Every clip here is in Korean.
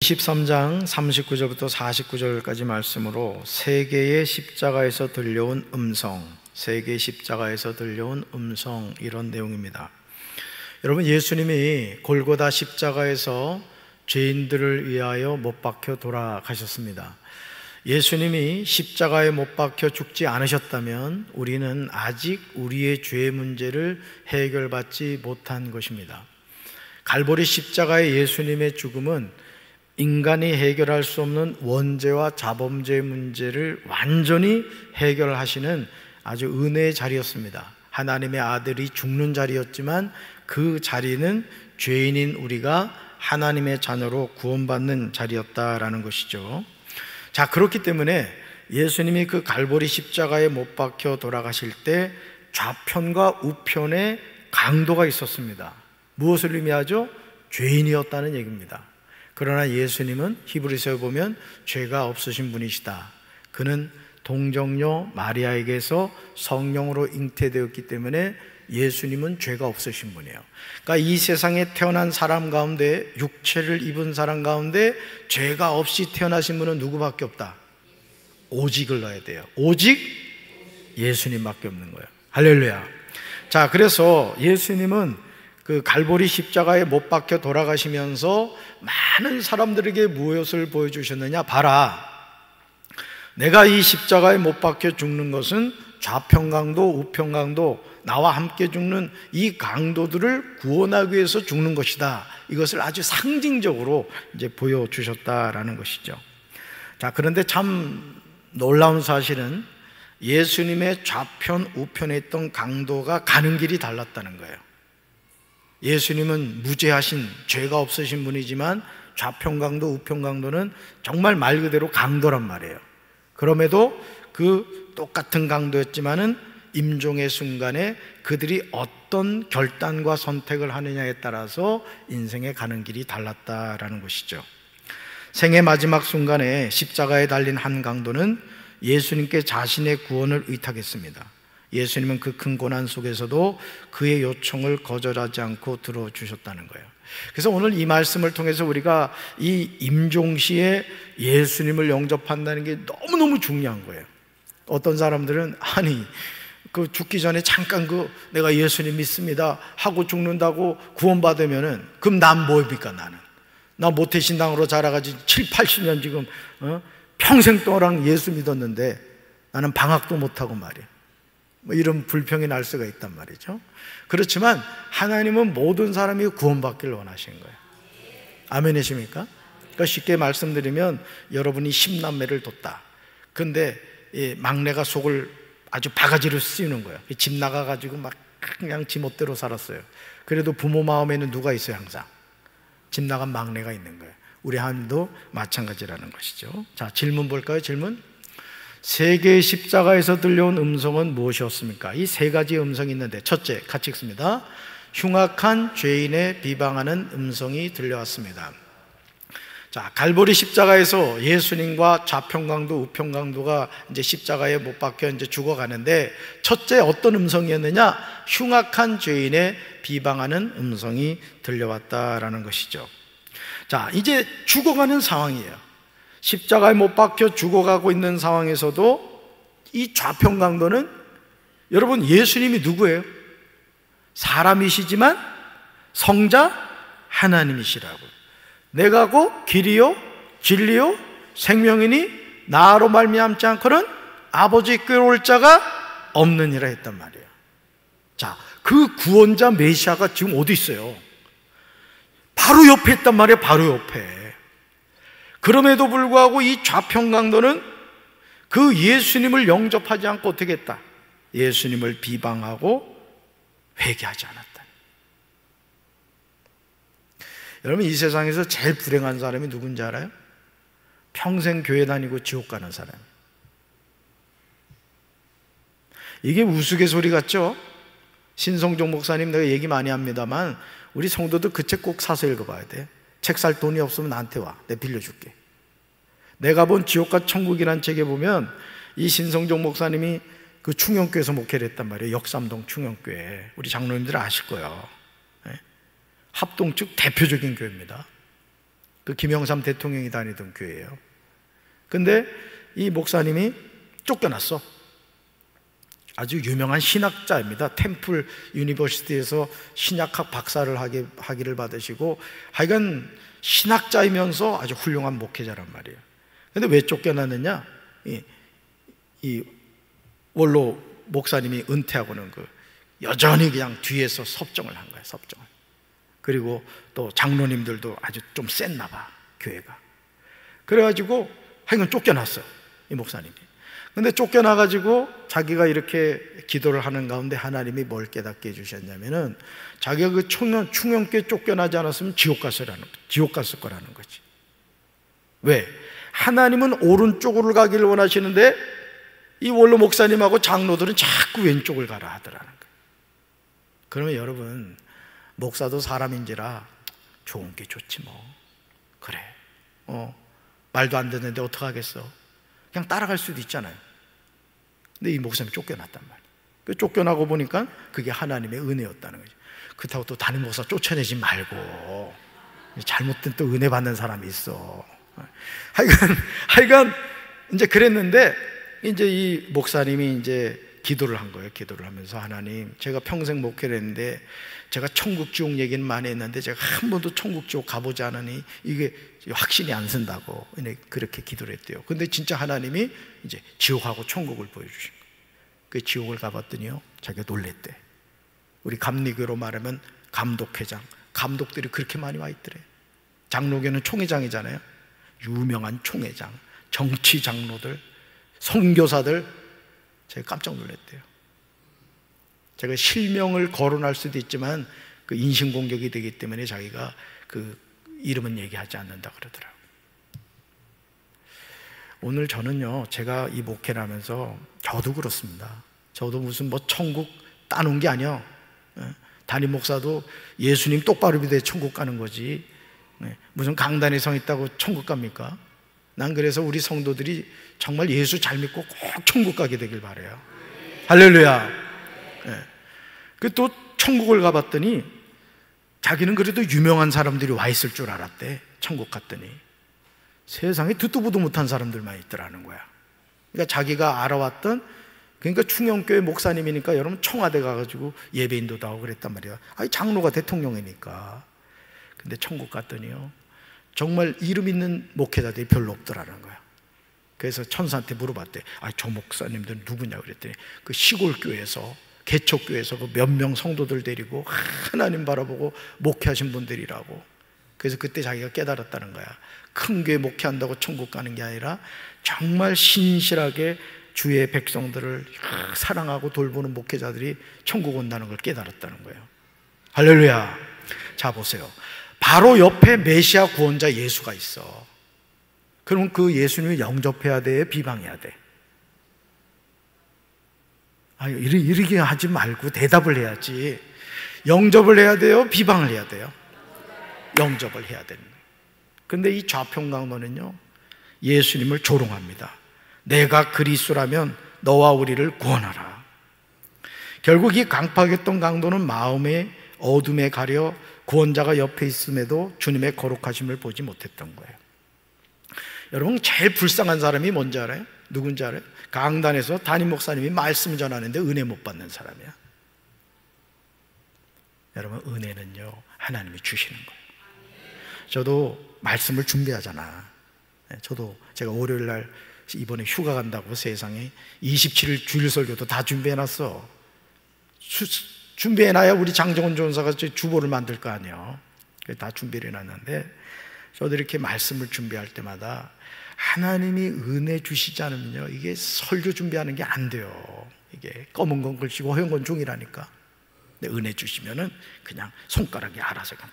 23장 39절부터 49절까지 말씀으로 세 개의 십자가에서 들려온 음성, 세 개의 십자가에서 들려온 음성, 이런 내용입니다. 여러분, 예수님이 골고다 십자가에서 죄인들을 위하여 못 박혀 돌아가셨습니다. 예수님이 십자가에 못 박혀 죽지 않으셨다면 우리는 아직 우리의 죄 문제를 해결받지 못한 것입니다. 갈보리 십자가의 예수님의 죽음은 인간이 해결할 수 없는 원죄와 자범죄 문제를 완전히 해결하시는 아주 은혜의 자리였습니다. 하나님의 아들이 죽는 자리였지만 그 자리는 죄인인 우리가 하나님의 자녀로 구원받는 자리였다라는 것이죠. 자, 그렇기 때문에 예수님이 그 갈보리 십자가에 못 박혀 돌아가실 때 좌편과 우편에 강도가 있었습니다. 무엇을 의미하죠? 죄인이었다는 얘기입니다. 그러나 예수님은 히브리서에 보면 죄가 없으신 분이시다. 그는 동정녀 마리아에게서 성령으로 잉태되었기 때문에 예수님은 죄가 없으신 분이에요. 그러니까 이 세상에 태어난 사람 가운데, 육체를 입은 사람 가운데 죄가 없이 태어나신 분은 누구밖에 없다? 오직을 넣어야 돼요. 오직 예수님밖에 없는 거예요. 할렐루야. 자, 그래서 예수님은 그 갈보리 십자가에 못 박혀 돌아가시면서 많은 사람들에게 무엇을 보여주셨느냐? 봐라, 내가 이 십자가에 못 박혀 죽는 것은 좌편강도 우편강도, 나와 함께 죽는 이 강도들을 구원하기 위해서 죽는 것이다. 이것을 아주 상징적으로 이제 보여주셨다라는 것이죠. 자, 그런데 참 놀라운 사실은 예수님의 좌편 우편에 있던 강도가 가는 길이 달랐다는 거예요. 예수님은 무죄하신, 죄가 없으신 분이지만 좌편강도 우편강도는 정말 말 그대로 강도란 말이에요. 그럼에도 그 똑같은 강도였지만은 임종의 순간에 그들이 어떤 결단과 선택을 하느냐에 따라서 인생에 가는 길이 달랐다라는 것이죠. 생의 마지막 순간에 십자가에 달린 한 강도는 예수님께 자신의 구원을 의탁했습니다. 예수님은 그 큰 고난 속에서도 그의 요청을 거절하지 않고 들어주셨다는 거예요. 그래서 오늘 이 말씀을 통해서 우리가 이 임종시에 예수님을 영접한다는 게 너무너무 중요한 거예요. 어떤 사람들은 아니, 그 죽기 전에 잠깐 내가 예수님 믿습니다 하고 죽는다고 구원받으면은 그럼 난 뭐입니까? 나 모태신앙으로 자라가지고 7, 80년 지금 평생 동안 예수 믿었는데 나는 방학도 못하고 말이야. 뭐 이런 불평이 날 수가 있단 말이죠. 그렇지만 하나님은 모든 사람이 구원받기를 원하시는 거예요. 아멘이십니까? 그러니까 쉽게 말씀드리면 여러분이 10남매를 뒀다. 근데 막내가 속을 아주 바가지로 씌우는 거예요. 집 나가가지고 막 그냥 지 멋대로 살았어요. 그래도 부모 마음에는 누가 있어요? 항상 집 나간 막내가 있는 거예요. 우리 하나님도 마찬가지라는 것이죠. 자, 질문 볼까요? 질문. 세 개의 십자가에서 들려온 음성은 무엇이었습니까? 이 세 가지 음성이 있는데, 첫째, 같이 읽습니다. 흉악한 죄인의 비방하는 음성이 들려왔습니다. 자, 갈보리 십자가에서 예수님과 좌편강도 우편강도가 이제 십자가에 못 박혀 이제 죽어가는데, 첫째 어떤 음성이었느냐? 흉악한 죄인의 비방하는 음성이 들려왔다라는 것이죠. 자, 이제 죽어가는 상황이에요. 십자가에 못 박혀 죽어가고 있는 상황에서도 이 좌편강도는, 여러분, 예수님이 누구예요? 사람이시지만 성자 하나님이시라고. 내가 곧 길이요 진리요 생명이니 나로 말미암지 않고는 아버지께 올 자가 없느니라 했단 말이에요. 자, 그 구원자 메시아가 지금 어디 있어요? 바로 옆에 있단 말이에요. 바로 옆에. 그럼에도 불구하고 이 좌편강도는 그 예수님을 영접하지 않고 어떻게 했다? 예수님을 비방하고 회개하지 않았다. 여러분, 이 세상에서 제일 불행한 사람이 누군지 알아요? 평생 교회 다니고 지옥 가는 사람. 이게 우스갯소리 같죠? 신성종 목사님, 내가 얘기 많이 합니다만 우리 성도들 그 책 꼭 사서 읽어봐야 돼. 책 살 돈이 없으면 나한테 와. 내가 빌려줄게. 내가 본 지옥과 천국이라는 책에 보면 이 신성종 목사님이 그 충영교회에서 목회를 했단 말이에요. 역삼동 충영교회. 우리 장로님들 아실 거예요. 합동 측 대표적인 교회입니다. 그 김영삼 대통령이 다니던 교회예요. 근데 이 목사님이 쫓겨났어. 아주 유명한 신학자입니다. 템플 유니버시티에서 신약학 박사를 하기를 받으시고, 하여간 신학자이면서 아주 훌륭한 목회자란 말이에요. 근데 왜 쫓겨났느냐? 이 원로 목사님이 은퇴하고는 여전히 그냥 뒤에서 섭정을 한 거예요. 섭정을. 그리고 또 장로님들도 아주 좀 셌나 봐, 교회가. 그래가지고 하여간 쫓겨났어요, 이 목사님이. 근데 쫓겨나가지고 자기가 이렇게 기도를 하는 가운데 하나님이 뭘 깨닫게 해주셨냐면은, 자기가 그 충영교회 쫓겨나지 않았으면 지옥 갔을 거라는 거지. 왜? 하나님은 오른쪽으로 가기를 원하시는데 이 원로 목사님하고 장로들은 자꾸 왼쪽을 가라 하더라는 거예요. 그러면 여러분, 목사도 사람인지라 좋은 게 좋지 뭐. 그래, 말도 안 듣는데 어떡하겠어. 그냥 따라갈 수도 있잖아요. 근데 이 목사님이 쫓겨났단 말이에요. 쫓겨나고 보니까 그게 하나님의 은혜였다는 거죠. 그렇다고 또 담임 목사 쫓아내지 말고, 잘못된 또 은혜 받는 사람이 있어. 하여간 이제 그랬는데, 이제 이 목사님이 이제 기도를 한 거예요. 기도를 하면서, 하나님, 제가 평생 목회를 했는데 제가 천국 지옥 얘기는 많이 했는데 제가 한 번도 천국 지옥 가보지 않으니 이게 확신이 안 선다고 그렇게 기도를 했대요. 근데 진짜 하나님이 이제 지옥하고 천국을 보여주신 거예요. 그 지옥을 가봤더니요, 자기가 놀랬대. 우리 감리교로 말하면 감독회장, 감독들이 그렇게 많이 와 있더래. 장로교는 총회장이잖아요. 유명한 총회장, 정치 장로들, 선교사들, 제가 깜짝 놀랐대요. 제가 실명을 거론할 수도 있지만 그 인신공격이 되기 때문에 자기가 그 이름은 얘기하지 않는다 그러더라고요. 오늘 저는요, 제가 이 목회를 하면서 저도 그렇습니다. 저도 무슨 뭐 천국 따놓은 게 아니야. 담임 목사도 예수님 똑바로 믿어야 천국 가는 거지, 무슨 강단에 서 있다고 천국 갑니까? 난 그래서 우리 성도들이 정말 예수 잘 믿고 꼭 천국 가게 되길 바라요. 할렐루야. 그 또 천국을 가봤더니 자기는 그래도 유명한 사람들이 와 있을 줄 알았대. 천국 갔더니 세상에 듣도 보도 못한 사람들만 있더라는 거야. 그러니까 자기가 알아왔던, 그러니까 충영교회 목사님이니까 여러분 청와대 가가지고 예배인도도 하고 그랬단 말이야. 아니, 장로가 대통령이니까. 근데 천국 갔더니요, 정말 이름 있는 목회자들이 별로 없더라는 거야. 그래서 천사한테 물어봤대. 아, 저 목사님들은 누구냐 그랬더니 그 시골 교회에서, 개척교회에서 그 몇 명 성도들 데리고 하나님 바라보고 목회하신 분들이라고. 그래서 그때 자기가 깨달았다는 거야. 큰 교회 목회한다고 천국 가는 게 아니라 정말 신실하게 주의 백성들을 사랑하고 돌보는 목회자들이 천국 온다는 걸 깨달았다는 거예요. 할렐루야. 자, 보세요. 바로 옆에 메시아 구원자 예수가 있어. 그럼 그 예수님을 영접해야 돼, 비방해야 돼? 이렇게 하지 말고 대답을 해야지. 영접을 해야 돼요, 비방을 해야 돼요? 영접을 해야 되는 거예요. 근데 이 좌평강도는요, 예수님을 조롱합니다. 내가 그리스도라면 너와 우리를 구원하라. 결국 이 강팍했던 강도는 마음의 어둠에 가려 구원자가 옆에 있음에도 주님의 거룩하심을 보지 못했던 거예요. 여러분, 제일 불쌍한 사람이 뭔지 알아요? 누군지 알아요? 강단에서 담임 목사님이 말씀 전하는데 은혜 못 받는 사람이야. 여러분, 은혜는요, 하나님이 주시는 거예요. 저도 말씀을 준비하잖아. 제가 월요일 날 이번에 휴가 간다고 세상에 27일 주일 설교도 다 준비해놨어. 준비해놔야 우리 장정훈 전사가 주보를 만들 거 아니에요. 다 준비를 해놨는데, 저도 이렇게 말씀을 준비할 때마다 하나님이 은혜 주시지 않으면요, 이게 설교 준비하는 게 안 돼요. 이게 검은 건 글씨고 허연 건 종이라니까. 근데 은혜 주시면은 그냥 손가락이 알아서 그냥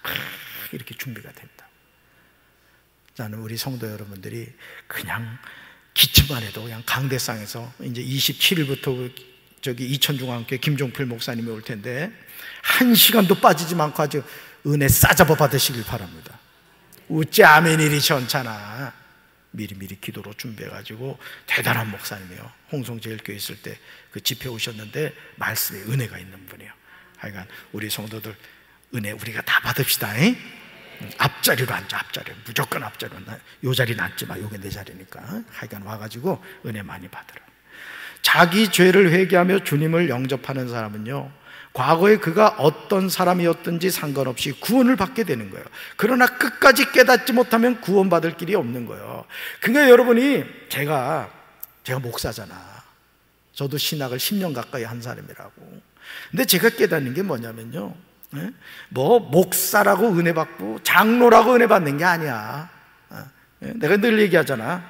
이렇게 준비가 된다. 나는 우리 성도 여러분들이 그냥 기침만 해도 그냥 강대상에서 이제 27일부터 저기 이천중앙교회 김종필 목사님이 올 텐데 1시간도 빠지지 않고 아주 은혜 싸잡아 받으시길 바랍니다. 우찌 아멘일이 시원찮아. 미리미리 기도로 준비해가지고 대단한 목사님이에요. 홍성제일교회 있을 때 그 집회 오셨는데 말씀에 은혜가 있는 분이에요. 하여간 우리 성도들 은혜 우리가 다 받읍시다. 앞자리로 앉아. 앞자리로 무조건 앞자리로. 요 자리는 앉지 마. 요게 내 자리니까. 하여간 와가지고 은혜 많이 받으라. 자기 죄를 회개하며 주님을 영접하는 사람은요, 과거에 그가 어떤 사람이었든지 상관없이 구원을 받게 되는 거예요. 그러나 끝까지 깨닫지 못하면 구원받을 길이 없는 거예요. 그러니까 여러분이 제가 목사잖아. 저도 신학을 10년 가까이 한 사람이라고. 근데 제가 깨닫는 게 뭐냐면요, 뭐 목사라고 은혜 받고 장로라고 은혜 받는 게 아니야. 내가 늘 얘기하잖아.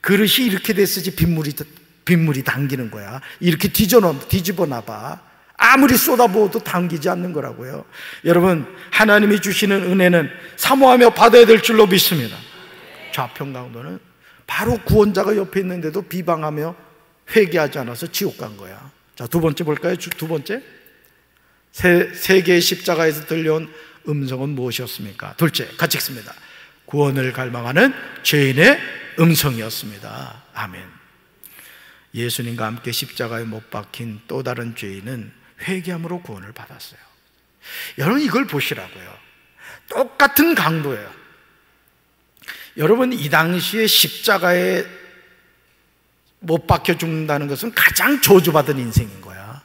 그릇이 이렇게 됐으지 빗물이 당기는 거야. 이렇게 뒤집어 놔봐. 아무리 쏟아부어도 당기지 않는 거라고요. 여러분, 하나님이 주시는 은혜는 사모하며 받아야 될 줄로 믿습니다. 좌편강도는 바로 구원자가 옆에 있는데도 비방하며 회개하지 않아서 지옥 간 거야. 자, 두 번째 볼까요? 두 번째, 세 개의 십자가에서 들려온 음성은 무엇이었습니까? 둘째, 같이 읽습니다. 구원을 갈망하는 죄인의 음성이었습니다. 아멘. 예수님과 함께 십자가에 못 박힌 또 다른 죄인은 회개함으로 구원을 받았어요. 여러분, 이걸 보시라고요. 똑같은 강도예요. 여러분, 이 당시에 십자가에 못 박혀 죽는다는 것은 가장 저주받은 인생인 거야.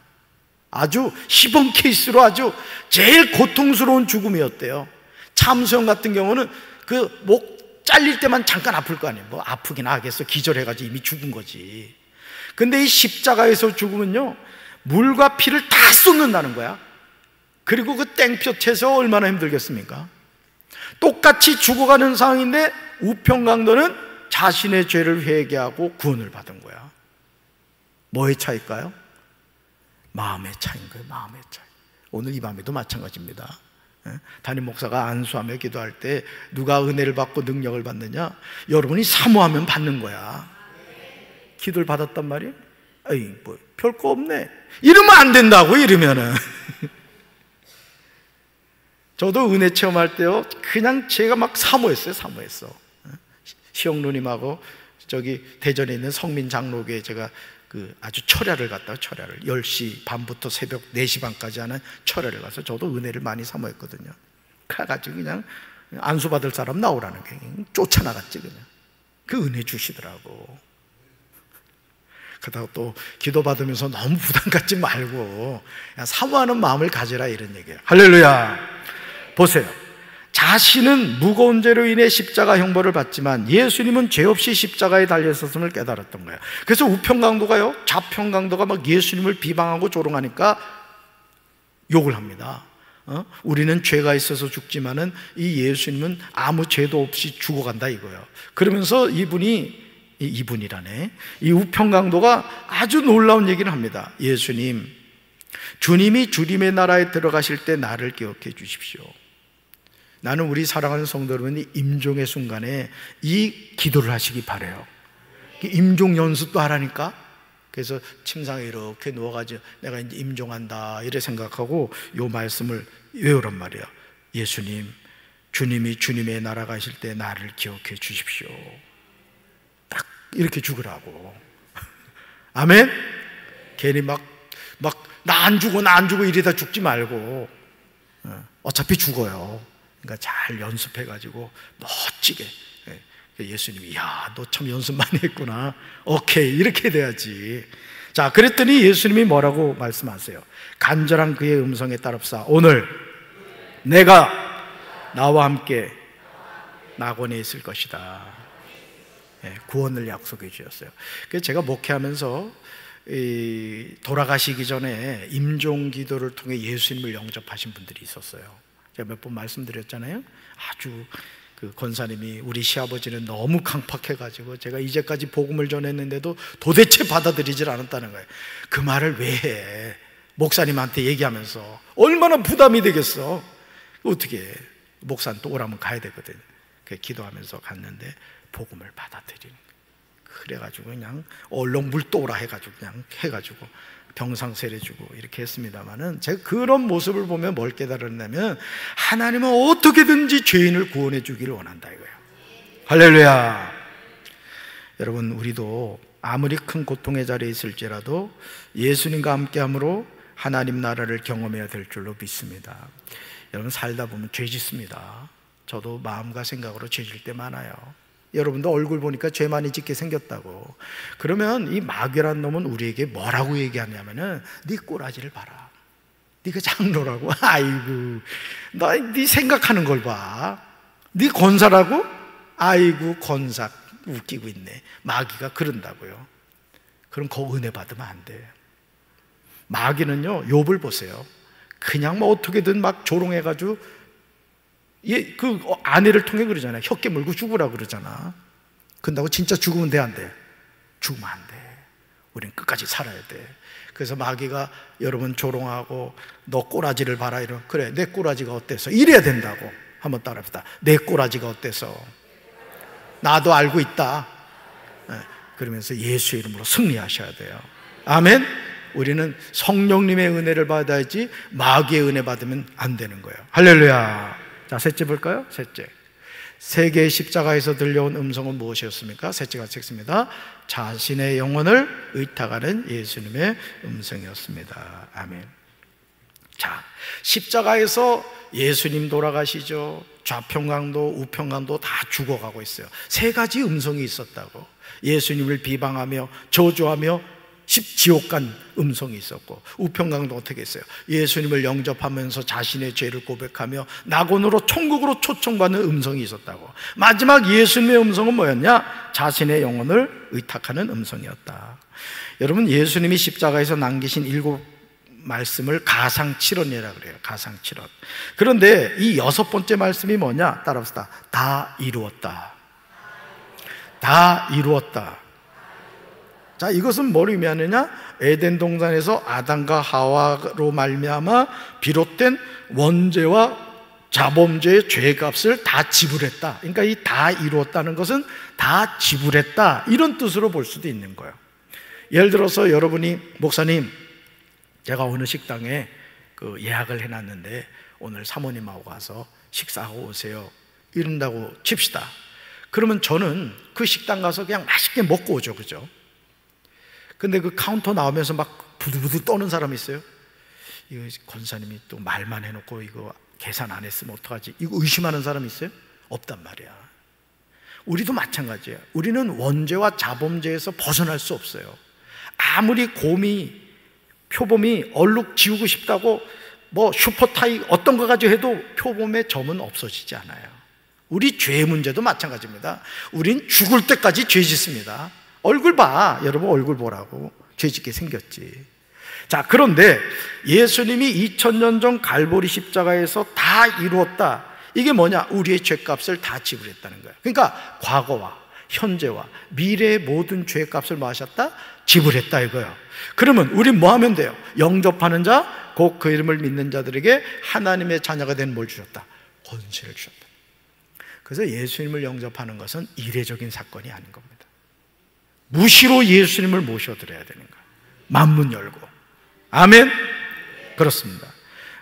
아주 시범 케이스로 아주 제일 고통스러운 죽음이었대요. 참수형 같은 경우는 그 목 잘릴 때만 잠깐 아플 거 아니에요. 뭐 아프긴 하겠어. 기절해가지고 이미 죽은 거지. 근데 이 십자가에서 죽으면요, 물과 피를 다 쏟는다는 거야. 그리고 그 땡볕에서 얼마나 힘들겠습니까? 똑같이 죽어가는 상황인데 우편강도는 자신의 죄를 회개하고 구원을 받은 거야. 뭐의 차이일까요? 마음의 차이인 거예요. 마음의 차이. 오늘 이 밤에도 마찬가지입니다. 담임 목사가 안수하며 기도할 때 누가 은혜를 받고 능력을 받느냐? 여러분이 사모하면 받는 거야. 기도를 받았단 말이에요? 에이, 뭐 별거 없네. 이러면 안 된다고. 이러면은 저도 은혜 체험할 때요, 그냥 제가 막 사모했어요. 시영 누님하고 저기 대전에 있는 성민 장로교에 제가 그 아주 철야를 갔다가 10시 반부터 새벽 4시 반까지 하는 철야를 가서 저도 은혜를 많이 사모했거든요. 가가지고 그냥 안수 받을 사람 나오라는 게 쫓아나갔지. 그냥 그 은혜 주시더라고. 그러다가 또 기도 받으면서 너무 부담 갖지 말고 그냥 사모하는 마음을 가지라, 이런 얘기예요. 할렐루야. 보세요. 자신은 무거운 죄로 인해 십자가 형벌을 받지만 예수님은 죄 없이 십자가에 달려 있었음을 깨달았던 거예요. 그래서 우편강도가요, 좌편강도가 막 예수님을 비방하고 조롱하니까 욕을 합니다. 우리는 죄가 있어서 죽지만은 이 예수님은 아무 죄도 없이 죽어간다 이거예요. 그러면서 이분이라네. 이 우편강도가 아주 놀라운 얘기를 합니다. 주님이 주님의 나라에 들어가실 때 나를 기억해 주십시오. 나는 우리 사랑하는 성도 여러분이 임종의 순간에 이 기도를 하시기 바라요. 임종 연습도 하라니까. 그래서 침상에 이렇게 누워가지고 내가 이제 임종한다 이래 생각하고 요 말씀을 외우란 말이에요. 주님이 주님의 나라 가실 때 나를 기억해 주십시오. 딱 이렇게 죽으라고. 아멘? 괜히 막 나 안 죽어 이러다 죽지 말고, 어차피 죽어요. 그러니까 잘 연습해가지고 멋지게. 예수님이 야, 너 참 연습 많이 했구나. 오케이, 이렇게 돼야지. 자, 그랬더니 예수님이 뭐라고 말씀하세요? 간절한 그의 음성에 따릅사 오늘 내가 나와 함께 낙원에 있을 것이다. 구원을 약속해 주셨어요. 그래서 제가 목회하면서 돌아가시기 전에 임종 기도를 통해 예수님을 영접하신 분들이 있었어요. 제가 몇 번 말씀드렸잖아요. 아주 그 권사님이 우리 시아버지는 너무 강팍해가지고 제가 이제까지 복음을 전했는데도 도대체 받아들이질 않았다는 거예요. 그 말을 왜 해? 목사님한테 얘기하면서 얼마나 부담이 되겠어. 어떻게 해? 목사는 또 오라면 가야 되거든. 기도하면서 갔는데 복음을 받아들이는 거예요. 그래가지고 그냥 얼렁 물 떠오라 해가지고 그냥 해가지고 병상 세례주고 이렇게 했습니다만은 제가 그런 모습을 보면 뭘 깨달았냐면 하나님은 어떻게든지 죄인을 구원해 주기를 원한다 이거예요. 할렐루야. 여러분, 우리도 아무리 큰 고통의 자리에 있을지라도 예수님과 함께함으로 하나님 나라를 경험해야 될 줄로 믿습니다. 여러분 살다 보면 죄 짓습니다. 저도 마음과 생각으로 죄 질 때 많아요. 여러분도 얼굴 보니까 죄 많이 짓게 생겼다고. 그러면 이 마귀란 놈은 우리에게 뭐라고 얘기하냐면은 네 꼬라지를 봐라, 네가 장로라고, 아이고 네 생각하는 걸 봐, 네 권사라고, 아이고 권사 웃기고 있네. 마귀가 그런다고요. 그럼 그 은혜 받으면 안 돼. 마귀는요, 욥을 보세요. 그냥 뭐 어떻게든 막 조롱해가지고 그 아내를 통해 그러잖아요. 혀 깨물고 죽으라 그러잖아. 근다고 진짜 죽으면 돼, 안 돼? 죽으면 안 돼. 우린 끝까지 살아야 돼. 그래서 마귀가 여러분 조롱하고 너 꼬라지를 봐라 이러. 그래, 내 꼬라지가 어때서? 이래야 된다고. 한번 따라합시다. 내 꼬라지가 어때서? 나도 알고 있다. 그러면서 예수 이름으로 승리하셔야 돼요. 아멘. 우리는 성령님의 은혜를 받아야지 마귀의 은혜 받으면 안 되는 거예요. 할렐루야. 자, 셋째 볼까요? 셋째, 세 개의 십자가에서 들려온 음성은 무엇이었습니까? 셋째가 읽습니다. 자신의 영혼을 의탁하는 예수님의 음성이었습니다. 아멘. 자, 십자가에서 예수님 돌아가시죠. 좌평강도 우평강도 다 죽어가고 있어요. 세 가지 음성이 있었다고. 예수님을 비방하며 저주하며 지옥 간 음성이 있었고, 우평강도 어떻게 했어요? 예수님을 영접하면서 자신의 죄를 고백하며 낙원으로 천국으로 초청받는 음성이 있었다고. 마지막 예수님의 음성은 뭐였냐? 자신의 영혼을 의탁하는 음성이었다. 여러분, 예수님이 십자가에서 남기신 7 말씀을 가상칠언이라고 그래요. 가상칠언. 그런데 이 6번째 말씀이 뭐냐? 따라합시다. 다 이루었다. 다 이루었다. 자, 이것은 뭘 의미하느냐? 에덴 동산에서 아담과 하와로 말미암아 비롯된 원죄와 자범죄의 죄값을 다 지불했다. 그러니까 이 다 이루었다는 것은 다 지불했다, 이런 뜻으로 볼 수도 있는 거예요. 예를 들어서 여러분이, 목사님 제가 어느 식당에 예약을 해놨는데 오늘 사모님하고 가서 식사하고 오세요, 이런다고 칩시다. 그러면 저는 그 식당 가서 그냥 맛있게 먹고 오죠, 그죠? 근데 그 카운터 나오면서 막 부들부들 떠는 사람이 있어요. 이거 권사님이 또 말만 해놓고 이거 계산 안 했으면 어떡하지? 이거 의심하는 사람이 있어요? 없단 말이야. 우리도 마찬가지예요. 우리는 원죄와 자범죄에서 벗어날 수 없어요. 아무리 표범이 얼룩 지우고 싶다고 뭐 슈퍼타이 어떤 거 가지고 해도 표범의 점은 없어지지 않아요. 우리 죄 문제도 마찬가지입니다. 우린 죽을 때까지 죄 짓습니다. 얼굴 봐. 여러분 얼굴 보라고. 죄 짓게 생겼지. 자, 그런데 예수님이 2000년 전 갈보리 십자가에서 다 이루었다. 이게 뭐냐? 우리의 죄값을 다 지불했다는 거예요. 그러니까 과거와 현재와 미래의 모든 죄값을 뭐 하셨다? 지불했다 이거예요. 그러면 우린 뭐 하면 돼요? 영접하는 자, 곧 그 이름을 믿는 자들에게 하나님의 자녀가 되는 뭘 주셨다? 권세를 주셨다. 그래서 예수님을 영접하는 것은 이례적인 사건이 아닌 겁니다. 무시로 예수님을 모셔드려야 되는 거예요. 만문 열고. 아멘? 그렇습니다.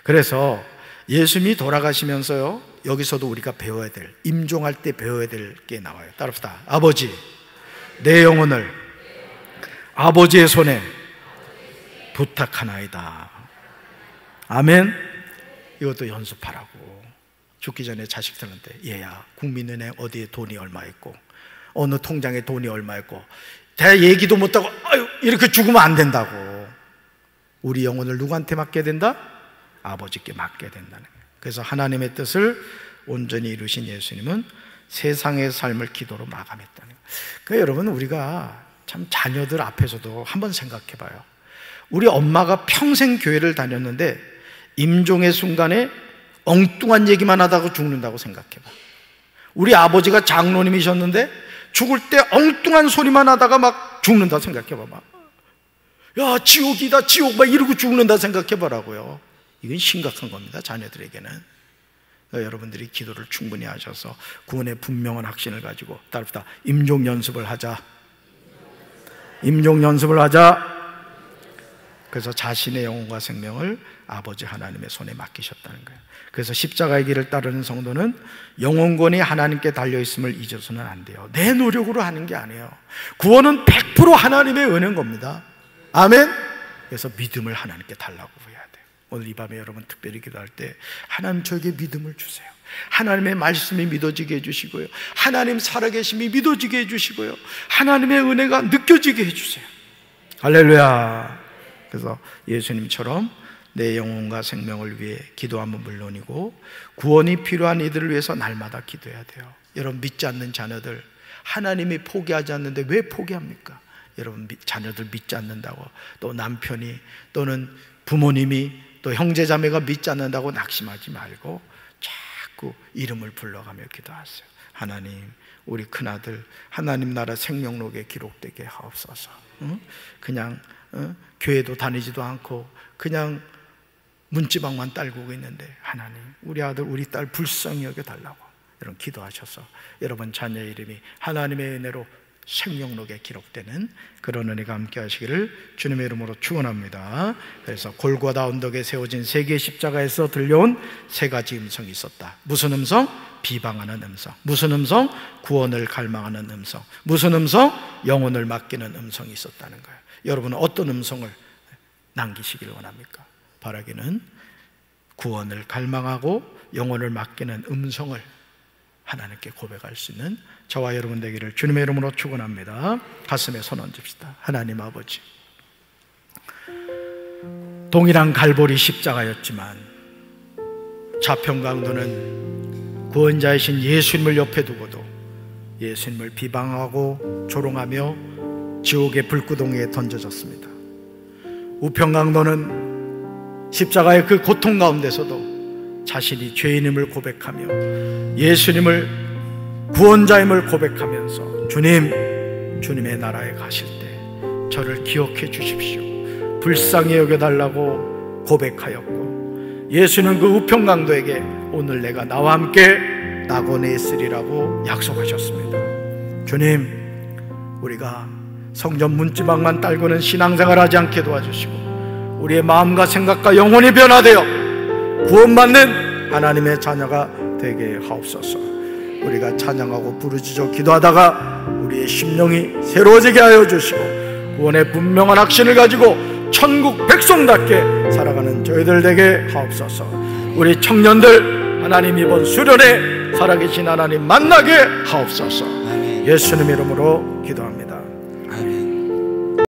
그래서 예수님이 돌아가시면서요, 여기서도 우리가 배워야 될, 임종할 때 배워야 될 게 나와요. 따라합시다. 아버지, 내 영혼을 아버지의 손에 부탁하나이다. 아멘? 이것도 연습하라고. 죽기 전에 자식들한테, 얘야, 국민은행 어디에 돈이 얼마 있고 어느 통장에 돈이 얼마 있고 대 얘기도 못하고 아유 이렇게 죽으면 안 된다고. 우리 영혼을 누구한테 맡겨야 된다? 아버지께 맡겨야 된다는 거예요. 그래서 하나님의 뜻을 온전히 이루신 예수님은 세상의 삶을 기도로 마감했다는 거예요. 그러니까 여러분, 우리가 참 자녀들 앞에서도 한번 생각해 봐요. 우리 엄마가 평생 교회를 다녔는데 임종의 순간에 엉뚱한 얘기만 하다가 죽는다고 생각해 봐. 우리 아버지가 장로님이셨는데 죽을 때 엉뚱한 소리만 하다가 막 죽는다 생각해 봐봐. 야, 지옥이다, 지옥, 막 이러고 죽는다 생각해 보라고요. 이건 심각한 겁니다, 자녀들에게는. 그러니까 여러분들이 기도를 충분히 하셔서 구원의 분명한 확신을 가지고 따릅시다. 임종 연습을 하자. 임종 연습을 하자. 그래서 자신의 영혼과 생명을 아버지 하나님의 손에 맡기셨다는 거예요. 그래서 십자가의 길을 따르는 성도는 영혼권이 하나님께 달려있음을 잊어서는 안 돼요. 내 노력으로 하는 게 아니에요. 구원은 100% 하나님의 은혜인 겁니다. 아멘? 그래서 믿음을 하나님께 달라고 해야 돼요. 오늘 이 밤에 여러분 특별히 기도할 때 하나님 저에게 믿음을 주세요. 하나님의 말씀이 믿어지게 해주시고요, 하나님 살아계심이 믿어지게 해주시고요, 하나님의 은혜가 느껴지게 해주세요. 할렐루야. 그래서 예수님처럼 내 영혼과 생명을 위해 기도하면 물론이고 구원이 필요한 이들을 위해서 날마다 기도해야 돼요. 여러분 믿지 않는 자녀들, 하나님이 포기하지 않는데 왜 포기합니까? 여러분 자녀들 믿지 않는다고, 또 남편이 또는 부모님이 또 형제자매가 믿지 않는다고 낙심하지 말고 자꾸 이름을 불러가며 기도하세요. 하나님, 우리 큰아들 하나님 나라 생명록에 기록되게 하옵소서. 그냥 교회도 다니지도 않고 그냥 문지방만 딸고 있는데 하나님, 우리 아들 우리 딸 불쌍히 여겨달라고 여러분 기도하셔서 여러분 자녀 이름이 하나님의 은혜로 생명록에 기록되는 그런 은혜가 함께 하시기를 주님의 이름으로 축원합니다. 그래서 골고다 언덕에 세워진 세 개의 십자가에서 들려온 세 가지 음성이 있었다. 무슨 음성? 비방하는 음성. 무슨 음성? 구원을 갈망하는 음성. 무슨 음성? 영혼을 맡기는 음성이 있었다는 거예요. 여러분은 어떤 음성을 남기시길 원합니까? 바라기는 구원을 갈망하고 영혼을 맡기는 음성을 하나님께 고백할 수 있는 저와 여러분 되기를 주님의 이름으로 축원합니다. 가슴에 손 얹읍시다. 하나님 아버지, 동일한 갈보리 십자가였지만 자평강도는 구원자이신 예수님을 옆에 두고도 예수님을 비방하고 조롱하며 지옥의 불구덩이에 던져졌습니다. 우평강도는 십자가의 그 고통 가운데서도 자신이 죄인임을 고백하며 예수님을 구원자임을 고백하면서 주님의 나라에 가실 때 저를 기억해 주십시오, 불쌍히 여겨달라고 고백하였고, 예수는 그 우평강도에게 오늘 내가 나와 함께 낙원에 있으리라고 약속하셨습니다. 주님, 우리가 성전 문지방만 딸고는 신앙생활 하지 않게 도와주시고 우리의 마음과 생각과 영혼이 변화되어 구원받는 하나님의 자녀가 되게 하옵소서. 우리가 찬양하고 부르짖어 기도하다가 우리의 심령이 새로워지게 하여 주시고 구원의 분명한 확신을 가지고 천국 백성답게 살아가는 저희들 되게 하옵소서. 우리 청년들 하나님 이번 수련회 살아계신 하나님 만나게 하옵소서. 예수님 이름으로 기도합니다.